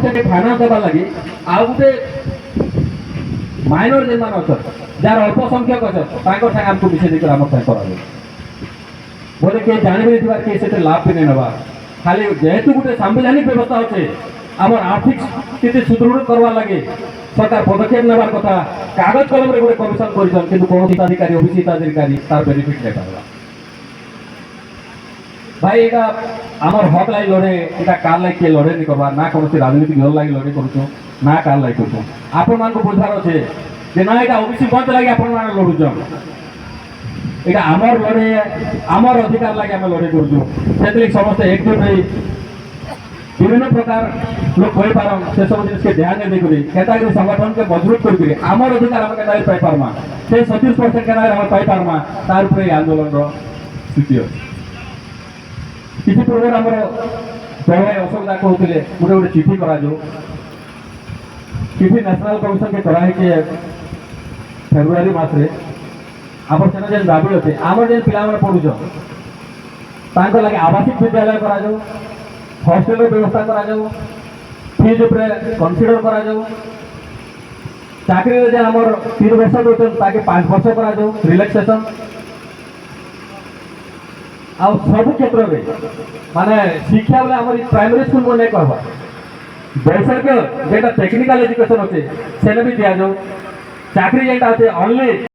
finance देवा लगी आ गोटे माइनर जेन मान अच्छा जार अल्प संख्यक अच्छा साथ आमको मिसे देकर आम करा बोले किए जानवे किए से लाभ भी नहीं नवा खाली जेहेतु गोटे संवैधानिक व्यवस्था अच्छे आम आर्थिक स्थिति सुदृढ़ करवा लगे सरकार पदक्षेप नेबार कथा कागज कलम रे गोटे कमिशन कर कौन हिताधिकारी ओबीसी हिताधिकारी तार बेनिफिट नहीं पारा भाई एटा आमर हक लाई लड़े एटा कार लाई किए लड़े नहीं करवा ना कौन राजनीतिक दल लगे लड़े करूँ ना कार लाई करूँ आपण मान बुझार अच्छे जे ना यहाँ ओबीसी मंच लगे आपण मैंने लड़ुच এটা আমার লড়ে আমার অধিকার লাগে আমি লড়ে করছু সেতলি সমস্ত একজুট হই বিভিন্ন প্রকার লোক হয়ে পারম সে সব জিনিসকে ধ্যান দেই করি কেতাগরি সংগঠনকে মজবুত করি আমার অধিকার আমি কেতাগরি পাই পারমা সেই 37% কেতাগরি আমি পাই পারমা তার উপরে এই আন্দোলনর স্থিতি আছে কিছু পূর্বে আমার ভাই অশোক দা কହୁଥିଲେ গোটে গোটে চিঠি করা যাও চিঠি ন্যাশনাল কমিশন কে করা হয়েছে ফেব্রুয়ারি মাসে आप जेन दाबी अच्छे आम जेन पिला पढ़ुच लगे आवासिक विद्यालय करा जाऊ हॉस्टेल व्यवस्था करा जाऊ फीज उपरे कनसीडर करा जाऊ चाकरी जेन आम 3 वर्ष दौरान ताकि 5 वर्ष करा जाऊ रिलैक्सेशन आ सब क्षेत्र में माने शिक्षा बोले आम प्राइमरी स्कूल में नहीं कहवा बेसरकार जेटा टेक्निकल एजुकेशन अच्छे से भी दि जाऊ चाकरी जेटा अच्छे ओनली